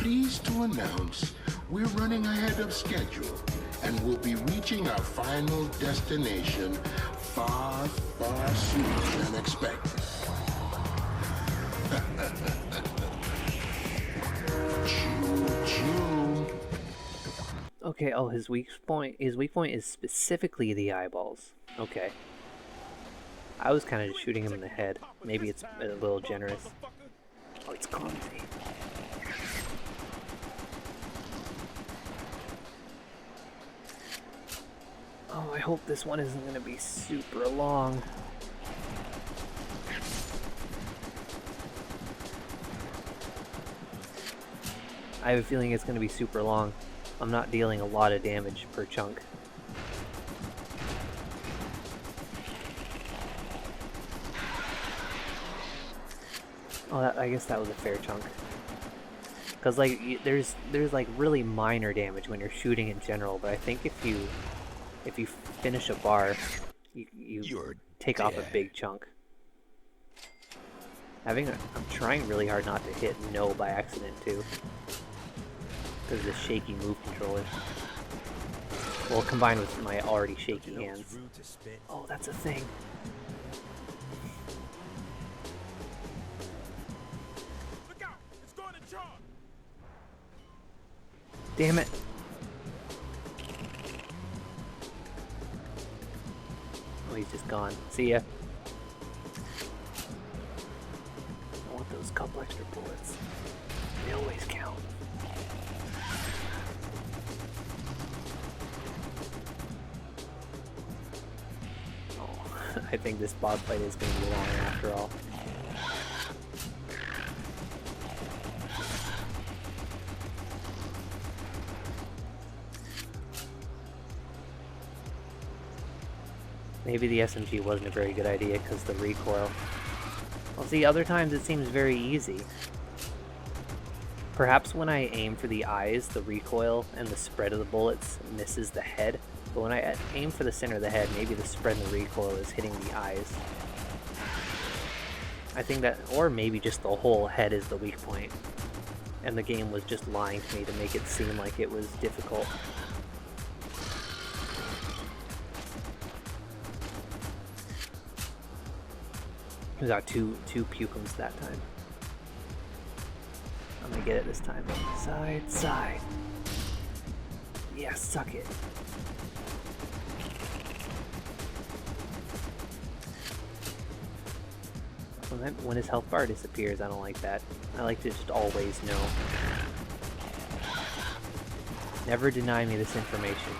pleased to announce we're running ahead of schedule and will be reaching our final destination far, far sooner than expected. Choo-choo. Okay, oh, his weak point is specifically the eyeballs. Okay. I was kind of just shooting him in the head. Maybe it's a little generous. Oh, it's clumsy. Oh, I hope this one isn't going to be super long. I have a feeling it's going to be super long. I'm not dealing a lot of damage per chunk. Oh, I guess that was a fair chunk. Because like there's like really minor damage when you're shooting in general, but I think if you finish a bar, you take off a big chunk. I'm trying really hard not to hit no by accident too, because of the shaky move controller. Well, combined with my already shaky hands. Oh, that's a thing. Damn it. Oh, he's just gone. See ya. I want those couple extra bullets. They always count. Oh, I think this boss fight is going to be long after all. Maybe the SMG wasn't a very good idea because the recoil. Well, see, other times it seems very easy. Perhaps when I aim for the eyes, the recoil and the spread of the bullets misses the head. But when I aim for the center of the head, maybe the spread and the recoil is hitting the eyes. I think that, or maybe just the whole head is the weak point. And the game was just lying to me to make it seem like it was difficult. We got two pukums that time. I'm gonna get it this time. Side, side. Yeah, suck it. When his health bar disappears, I don't like that. I like to just always know. Never deny me this information.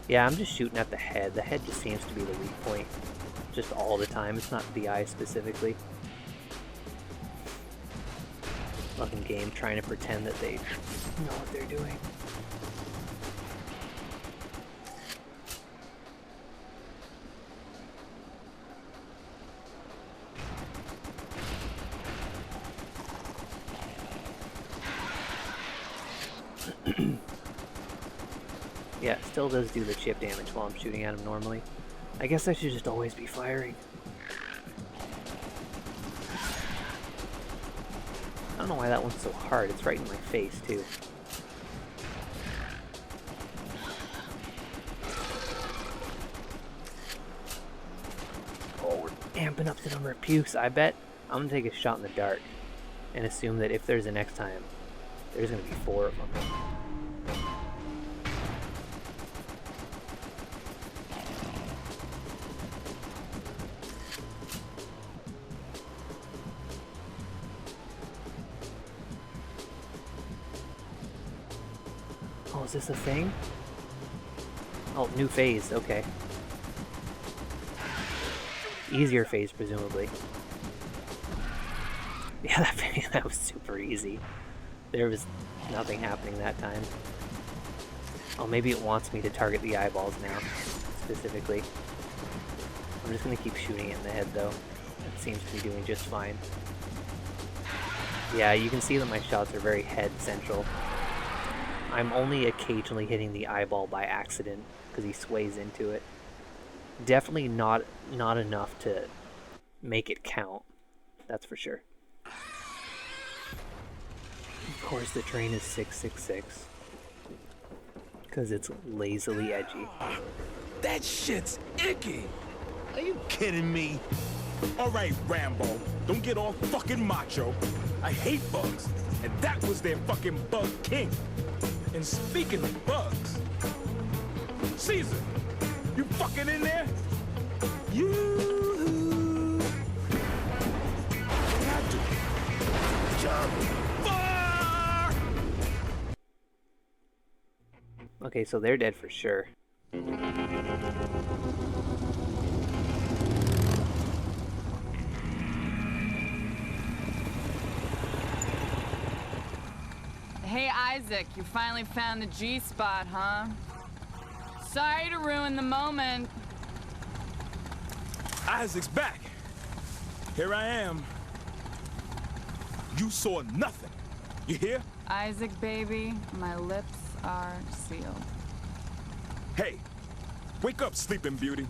Yeah, I'm just shooting at the head. The head just seems to be the weak point. Just all the time. It's not the eye specifically. Fucking game trying to pretend that they know what they're doing. Yeah, it still does do the chip damage while I'm shooting at him normally. I guess I should just always be firing. I don't know why that one's so hard. It's right in my face, too. Oh, we're amping up the number of pukes. I bet I'm going to take a shot in the dark and assume that if there's a next time, there's going to be 4 of them. Oh, is this a thing? Oh, new phase, okay. Easier phase, presumably. Yeah, that was super easy. There was nothing happening that time. Oh, maybe it wants me to target the eyeballs now, specifically. I'm just gonna keep shooting it in the head, though. It seems to be doing just fine. Yeah, you can see that my shots are very head central. I'm only occasionally hitting the eyeball by accident because he sways into it. Definitely not enough to make it count. That's for sure. course the train is 666. Because it's lazily edgy. That shit's icky! Are you kidding me? Alright, Rambo, don't get all fucking macho. I hate bugs, and that was their fucking bug king. And speaking of bugs, Caesar, you fucking in there? You. What I do? Jump! Fuck! Okay, so they're dead for sure. Hey, Isaac, you finally found the G-spot, huh? Sorry to ruin the moment. Isaac's back. Here I am. You saw nothing. You hear? Isaac, baby, my lips are sealed. Hey, wake up, sleeping beauty.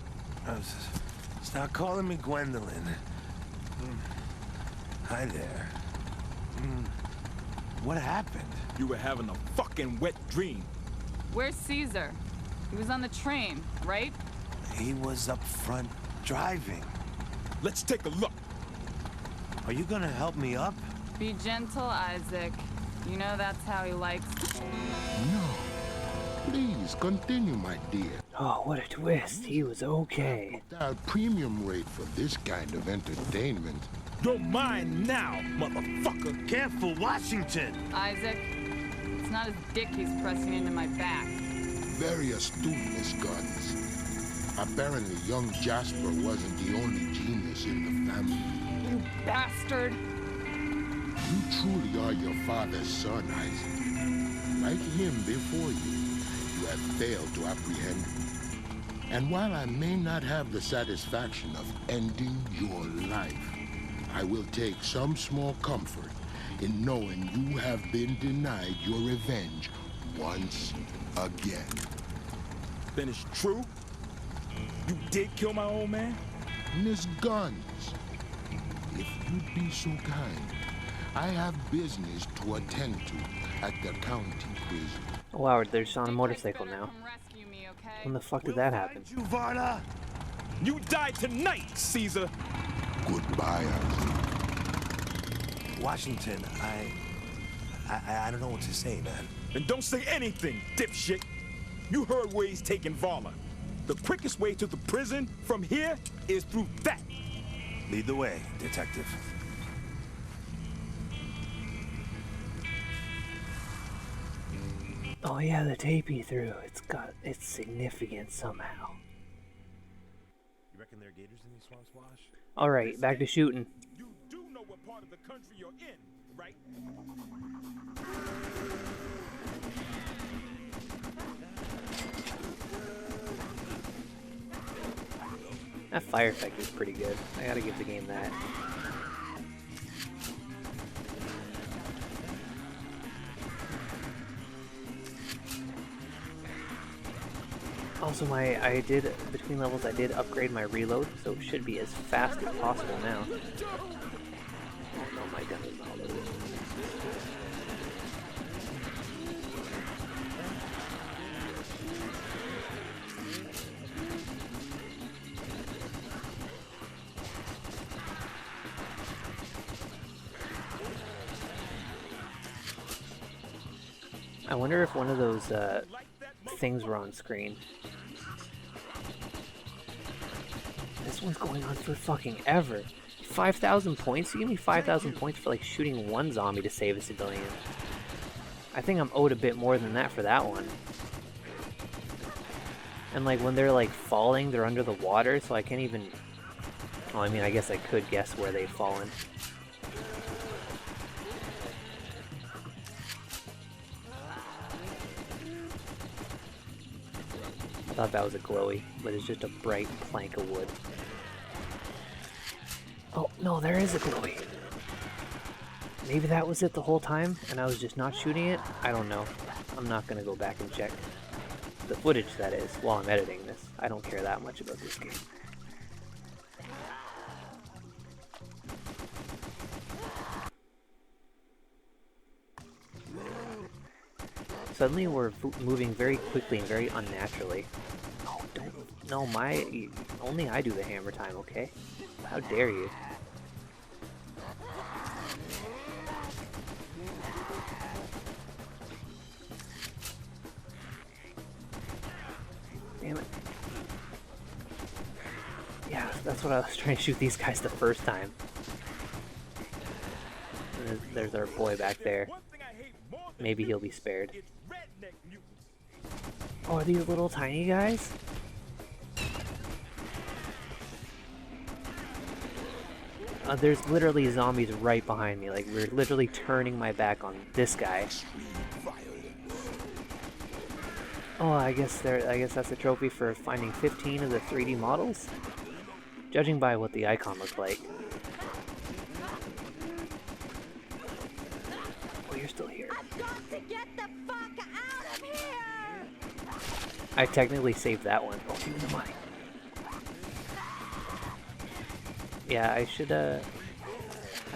Stop calling me Gwendolyn. Hi there. What happened? You were having a fucking wet dream. Where's Caesar? He was on the train, right? He was up front driving. Let's take a look. Are you gonna help me up? Be gentle, Isaac. You know that's how he likes. No. Please continue, my dear. Oh, what a twist. He was okay. Our premium rate for this kind of entertainment. You're mine now, motherfucker. Careful, Washington! Isaac, it's not his dick he's pressing into my back. Very astute, Miss Guns. Apparently, young Jasper wasn't the only genius in the family. You bastard! You truly are your father's son, Isaac. Like him before you have failed to apprehend. And while I may not have the satisfaction of ending your life, I will take some small comfort in knowing you have been denied your revenge once again. Then it's true? You did kill my old man? Miss Guns, if you'd be so kind, I have business to attend to at the county prison. Oh, wow, they're just on a motorcycle Better now. come rescue me, okay? When the fuck did that happen? You, Varda! You die tonight, Caesar. Goodbye, Isaac. Washington, I don't know what to say, man. Then don't say anything, dipshit. You heard where he's taking Varla. The quickest way to the prison from here is through that. Lead the way, detective. Oh yeah, the tape he threw. It's significant somehow. You reckon there are gators in these swamps, Wash? Alright, back to shooting. You do know what part of the country you're in, right? That fire effect is pretty good. I gotta give the game that. Also, between levels, I did upgrade my reload, so it should be as fast as possible now. Oh no, my gun is not loaded. I wonder if one of those things were on screen. This one's going on for fucking ever. 5,000 points? You give me 5,000 points for like shooting one zombie to save a civilian. I think I'm owed a bit more than that for that one. And like when they're like falling, they're under the water, so I can't even... Oh, I mean, I guess I could guess where they've fallen. I thought that was a glowy, but it's just a bright plank of wood. Oh, no, there is a glowy. Maybe that was it the whole time, and I was just not shooting it? I don't know. I'm not gonna go back and check. The footage, that is, while I'm editing this. I don't care that much about this game. Suddenly we're moving very quickly and very unnaturally. Oh, don't... No, only I do the hammer time, okay? How dare you? Damn it. Yeah, that's what I was trying to shoot these guys the first time. And there's our boy back there. Maybe he'll be spared. Oh, are these little tiny guys? There's literally zombies right behind me. Like, we're literally turning my back on this guy. Oh, I guess that's a trophy for finding 15 of the 3D models? Judging by what the icon looked like. Oh, you're still here. I've got to get the fuck out of here! I technically saved that one. Oh, give me the money. Yeah, I should, I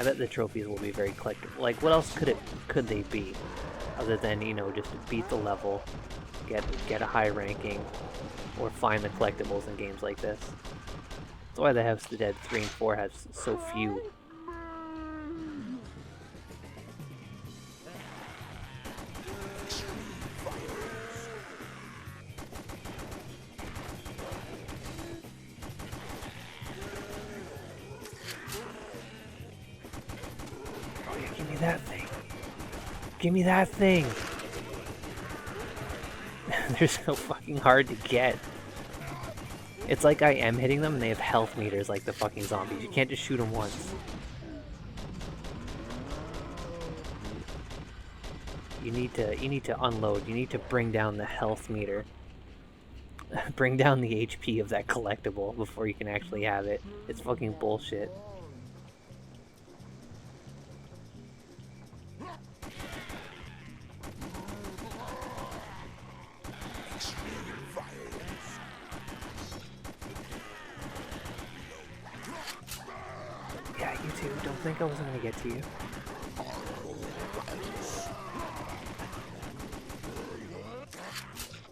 bet the trophies will be very collectible. Like, what else could they be? Other than, you know, just to beat the level, get a high ranking, or find the collectibles in games like this. That's why the House of the Dead 3 and 4 has so few. Oh yeah, give me that thing. Give me that thing! They're so fucking hard to get. It's like I am hitting them and they have health meters like the fucking zombies. You can't just shoot them once. You need to unload. You need to bring down the health meter. Bring down the HP of that collectible before you can actually have it. It's fucking bullshit. Yeah, you too. Don't think I wasn't gonna get to you.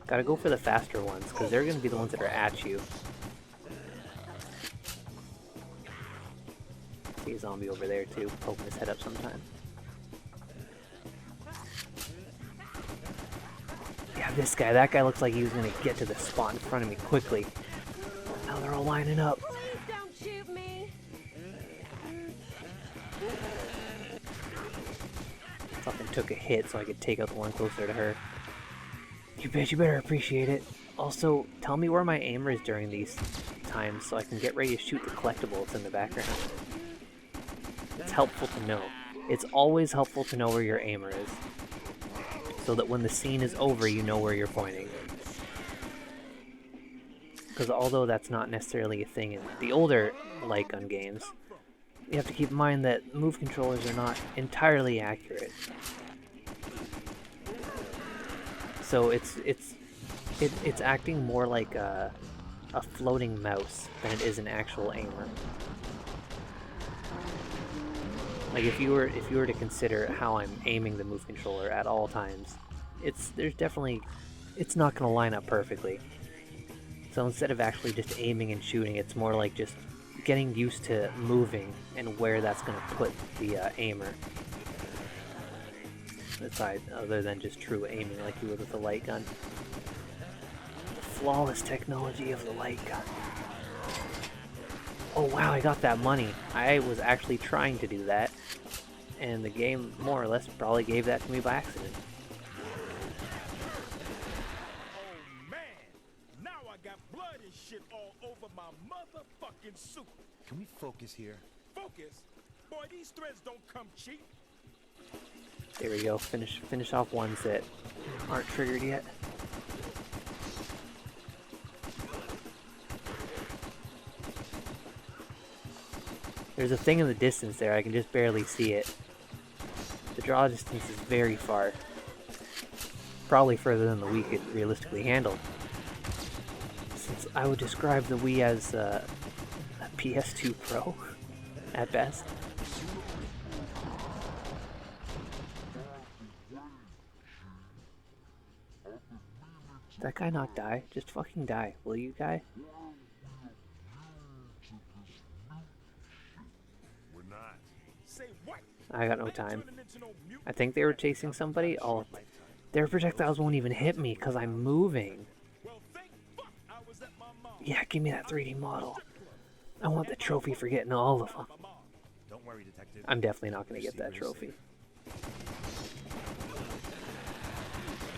Gotta go for the faster ones, because they're gonna be the ones that are at you. See a zombie over there too, poking his head up sometime. Yeah, this guy. That guy looks like he was gonna get to the spot in front of me quickly. Now they're all lining up. Please don't shoot me! Something took a hit so I could take out the one closer to her. You bitch, you better appreciate it. Also, tell me where my aimer is during these times so I can get ready to shoot the collectibles in the background. It's helpful to know. It's always helpful to know where your aimer is, so that when the scene is over, you know where you're pointing. Because although that's not necessarily a thing in the older light gun games, you have to keep in mind that move controllers are not entirely accurate. So it's acting more like a floating mouse than it is an actual aimer. Like if you were to consider how I'm aiming the move controller at all times, it's not gonna line up perfectly. So instead of actually just aiming and shooting, it's more like just getting used to moving and where that's gonna put the aimer. Aside, other than just true aiming like you would with a light gun. The flawless technology of the light gun. Oh wow, I got that money. I was actually trying to do that, and the game more or less probably gave that to me by accident. Oh man, now I got blood and shit all over my motherfucking suit. Can we focus here? Focus? Boy, these threads don't come cheap. There we go, finish off ones that aren't triggered yet. There's a thing in the distance there, I can just barely see it. The draw distance is very far. Probably further than the Wii could realistically handle. Since I would describe the Wii as a PS2 Pro, at best. Did that guy not die? Just fucking die, will you, guy? We're not. Say what? I got no time. I think they were chasing somebody. Oh, their projectiles won't even hit me because I'm moving. Yeah, give me that 3D model. I want the trophy for getting all of them. Don't worry, Detective. I'm definitely not going to get that trophy.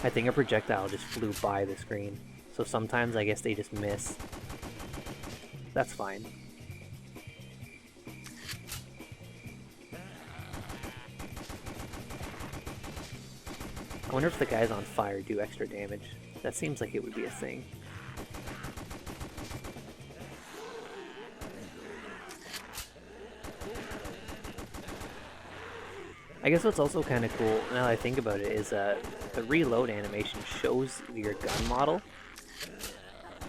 I think a projectile just flew by the screen. So sometimes I guess they just miss. That's fine. I wonder if the guys on fire do extra damage. That seems like it would be a thing. I guess what's also kind of cool, now that I think about it, is the reload animation shows your gun model.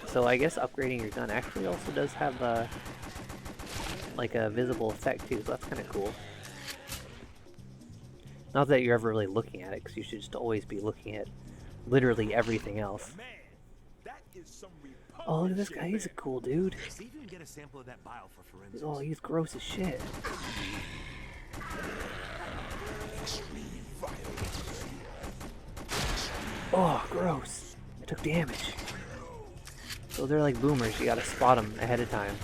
So I guess upgrading your gun actually also does have like a visible effect too, so that's kind of cool. Not that you're ever really looking at it, because you should just always be looking at literally everything else. Oh, look at this guy, he's a cool dude. See if you can get a sample of that bile for forensics. Oh, he's gross as shit. Oh, gross. I took damage. So they're like boomers, you gotta spot them ahead of time.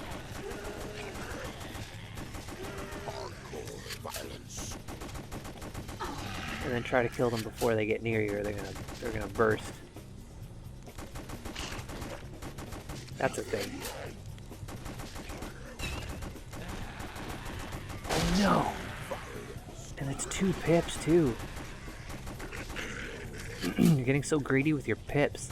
And then try to kill them before they get near you, or they're gonna burst. That's a thing. Oh no! And it's 2 pips too. You're getting so greedy with your pips.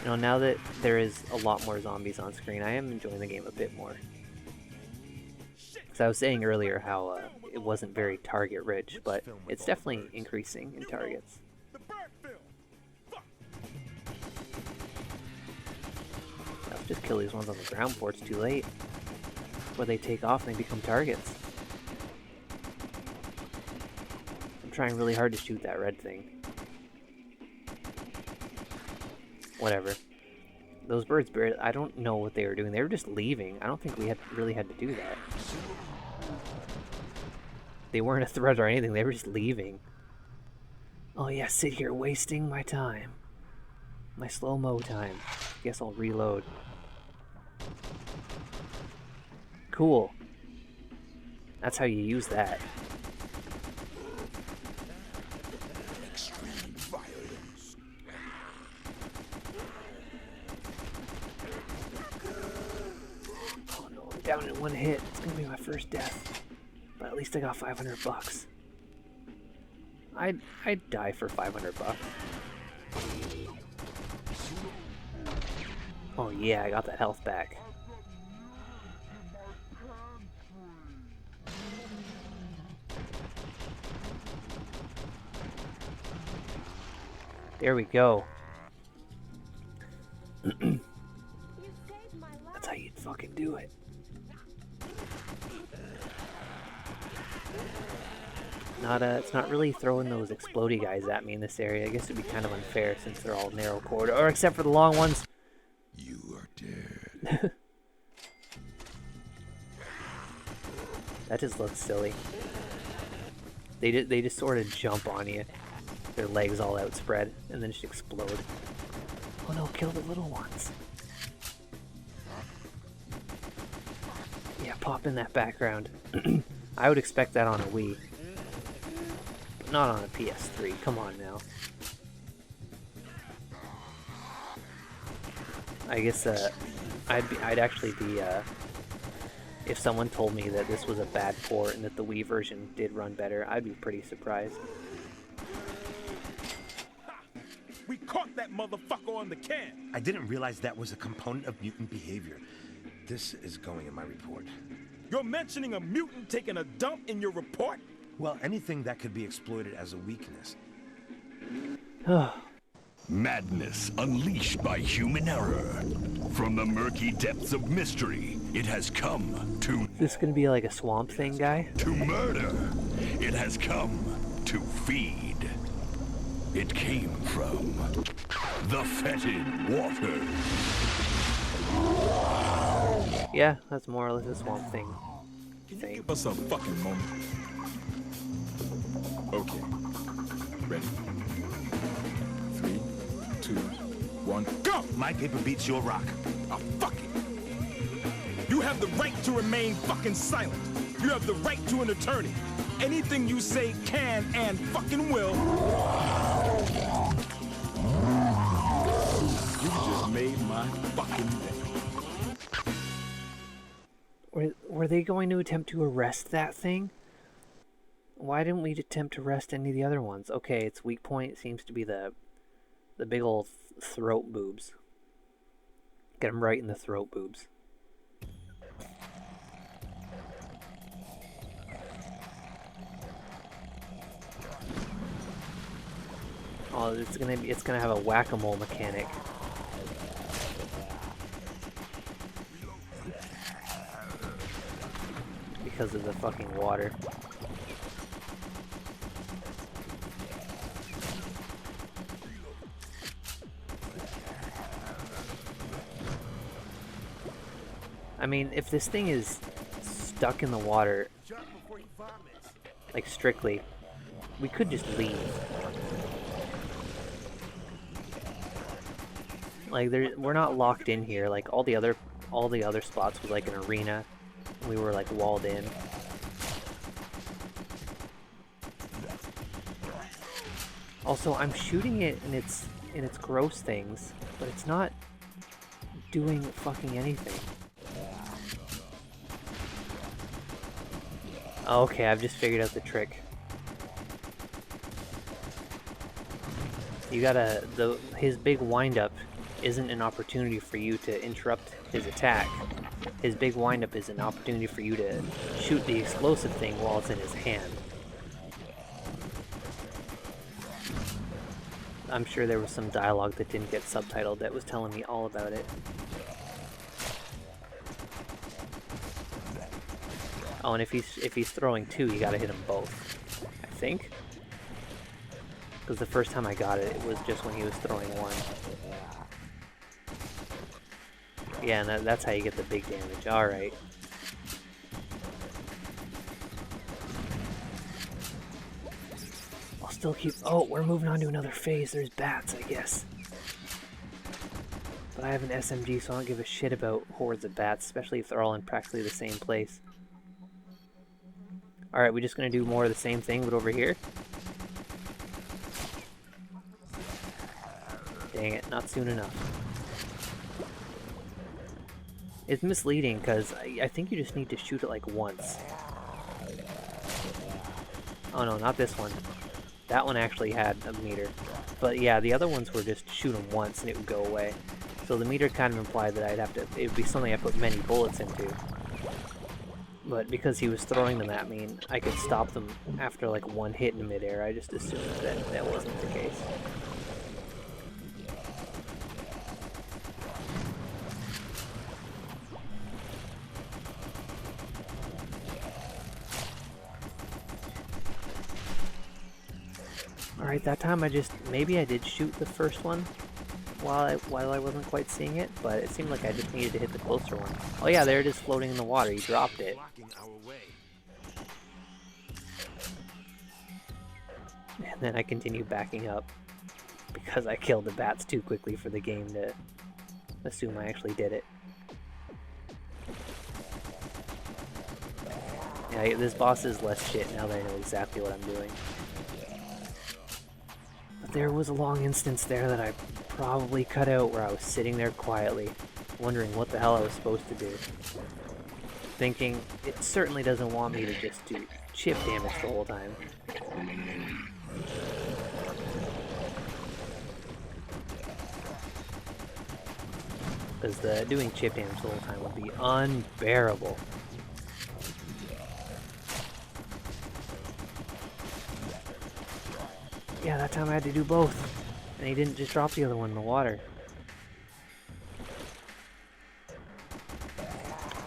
You know, now that there is a lot more zombies on screen, I am enjoying the game a bit more. Because I was saying earlier how it wasn't very target rich, but it's definitely increasing in targets. I'll just kill these ones on the ground before it's too late. Before they take off and they become targets. I'm trying really hard to shoot that red thing. Whatever. Those birds barely, I don't know what they were doing. They were just leaving. I don't think we really had to do that. They weren't a threat or anything. They were just leaving. Oh yeah, sit here wasting my time. My slow-mo time. Guess I'll reload. Cool. That's how you use that. Oh no, I'm down in 1 hit. It's gonna be my first death. But at least I got 500 bucks. I'd die for 500 bucks. Oh yeah, I got that health back. There we go. That's how you'd fucking do it. It's not really throwing those explodey guys at me in this area. I guess it'd be kind of unfair since they're all narrow corridor, or except for the long ones. You are dead. That just looks silly. They just sort of jump on you, their legs all outspread, and then just explode. Oh no, kill the little ones. Yeah, pop in that background. I would expect that on a Wii. But not on a PS3, come on now. I guess I'd actually be if someone told me that this was a bad port and that the Wii version did run better, I'd be pretty surprised. We caught that motherfucker on the can. I didn't realize that was a component of mutant behavior. This is going in my report. You're mentioning a mutant taking a dump in your report? Well, anything that could be exploited as a weakness. Madness unleashed by human error. From the murky depths of mystery, it has come to... Is this gonna be like a Swamp Thing guy? To murder. It has come to feed. It came from the fetid water. Yeah, that's more or less a Swamp Thing. Can you give us a fucking moment? Okay. Ready? 3, 2, 1, go! My paper beats your rock. Oh, fuck it. You have the right to remain fucking silent. You have the right to an attorney. Anything you say can and fucking will. You just made my fucking day. Were they going to attempt to arrest that thing? Why didn't we attempt to arrest any of the other ones? Okay, its weak point seems to be the big old throat boobs. Get them right in the throat boobs. Oh, it's gonna have a whack-a-mole mechanic. Because of the fucking water. I mean, if this thing is stuck in the water, like strictly, we could just leave. Like we're not locked in here. Like all the other spots was like an arena. We were like walled in. Also, I'm shooting it and it's gross things, but it's not doing fucking anything. Okay, I've just figured out the trick. You gotta his big windup isn't an opportunity for you to interrupt his attack. His big windup is an opportunity for you to shoot the explosive thing while it's in his hand. I'm sure there was some dialogue that didn't get subtitled that was telling me all about it. Oh, and if he's throwing two, you gotta hit them both, I think. Because the first time I got it, it was just when he was throwing one. Yeah, and that's how you get the big damage. Alright. I'll still keep... Oh, we're moving on to another phase. There's bats, I guess. But I have an SMG, so I don't give a shit about hordes of bats, especially if they're all in practically the same place. Alright, we're just gonna do more of the same thing, but over here. Dang it, not soon enough. It's misleading, because I think you just need to shoot it like once. Oh no, not this one. That one actually had a meter. But yeah, the other ones were just shoot them once and it would go away. So the meter kind of implied that it would be something I put many bullets into. But because he was throwing them at me, and I could stop them after like one hit in midair, I just assumed that that wasn't the case. Alright, that time maybe I did shoot the first one while I wasn't quite seeing it, but it seemed like I just needed to hit the closer one. Oh yeah, there it is floating in the water, he dropped it. And then I continued backing up, because I killed the bats too quickly for the game to assume I actually did it. Yeah, this boss is less shit now that I know exactly what I'm doing. But there was a long instance there that I probably cut out where I was sitting there quietly, wondering what the hell I was supposed to do. Thinking, it certainly doesn't want me to just do chip damage the whole time. Because doing chip damage the whole time would be unbearable. Yeah, that time I had to do both. And he didn't just drop the other one in the water.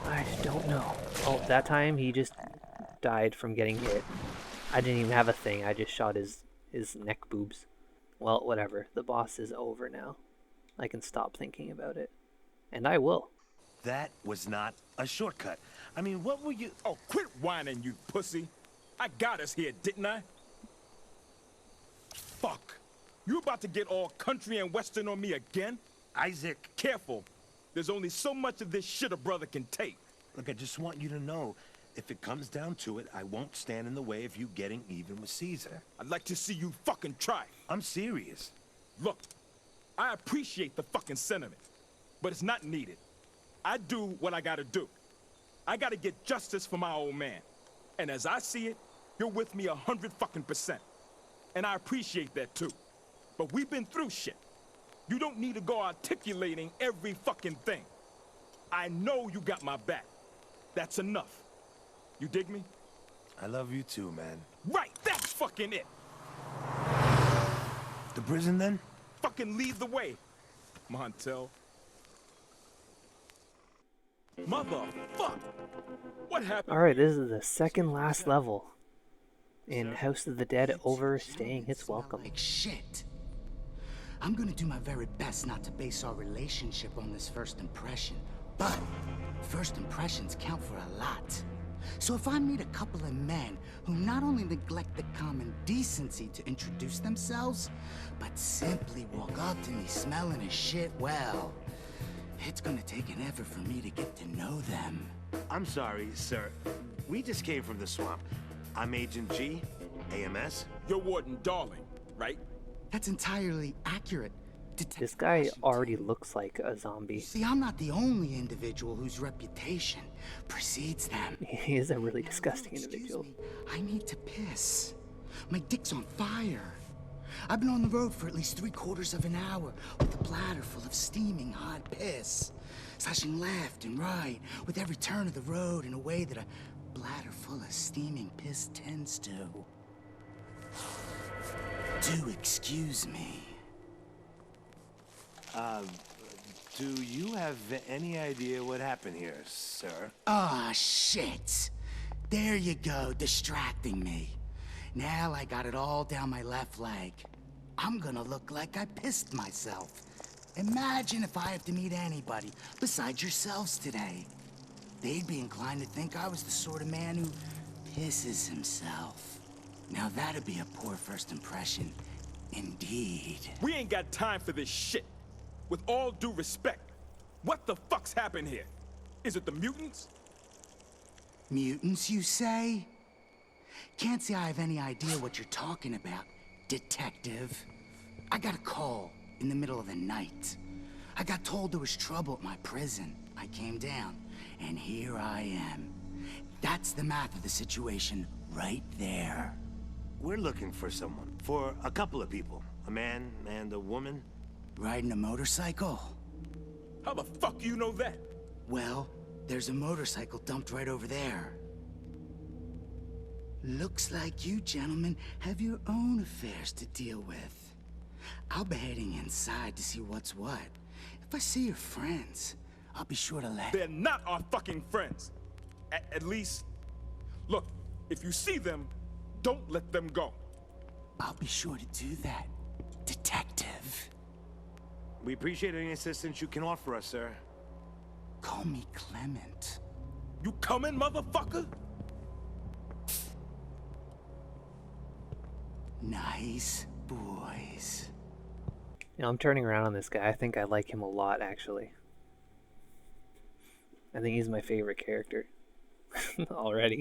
I just don't know. Oh, that time he just died from getting hit. I didn't even have a thing. I just shot his neck boobs. Well, whatever. The boss is over now. I can stop thinking about it. And I will. That was not a shortcut. I mean, what were you... Oh, quit whining, you pussy. I got us here, didn't I? Fuck. You about to get all country and western on me again? Isaac, Careful. There's only so much of this shit a brother can take. look, I just want you to know, if it comes down to it, I won't stand in the way of you getting even with Caesar. I'd like to see you fucking try. I'm serious. Look, I appreciate the fucking sentiment, but it's not needed. I do what I gotta do. I gotta get justice for my old man. And as I see it, you're with me 100%. And I appreciate that too. But we've been through shit. You don't need to go articulating every fucking thing. I know you got my back. That's enough. You dig me? I love you too, man. Right, that's fucking it. The prison, then? Fucking lead the way, Montel. Motherfuck! What happened? Alright, this is the second last level in House of the Dead overstaying its welcome. Like shit. I'm gonna do my very best not to base our relationship on this first impression, but first impressions count for a lot. So if I meet a couple of men who not only neglect the common decency to introduce themselves, but simply walk up to me smelling as shit, well, it's gonna take an effort for me to get to know them. I'm sorry, sir. We just came from the swamp. I'm Agent G, AMS. You're Warden Darling, right? That's entirely accurate. This guy already looks like a zombie. See, I'm not the only individual whose reputation precedes them. He is a really disgusting Excuse individual. me, I need to piss. My dick's on fire. I've been on the road for at least 3/4 of an hour with a bladder full of steaming hot piss, slashing left and right with every turn of the road in a way that a bladder full of steaming piss tends to. Do excuse me. Do you have any idea what happened here, sir? Ah, shit. There you go, distracting me. Now I got it all down my left leg. I'm gonna look like I pissed myself. Imagine if I have to meet anybody besides yourselves today. They'd be inclined to think I was the sort of man who pisses himself. Now that'd be a poor first impression, indeed. We ain't got time for this shit. With all due respect, what the fuck's happened here? Is it the mutants? Mutants, you say? Can't say I have any idea what you're talking about, detective. I got a call in the middle of the night. I got told there was trouble at my prison. I came down, and here I am. That's the map of the situation right there. We're looking for someone. For a couple of people. A man and a woman. Riding a motorcycle? How the fuck you know that? Well, there's a motorcycle dumped right over there. Looks like you gentlemen have your own affairs to deal with. I'll be heading inside to see what's what. If I see your friends, I'll be sure to let... They're not our fucking friends. At least... Look, if you see them, don't let them go. I'll be sure to do that, detective. We appreciate any assistance you can offer us, sir. Call me Clement. You coming, motherfucker? Nice boys. You know, I'm turning around on this guy. I think I like him a lot, actually. I think he's my favorite character already.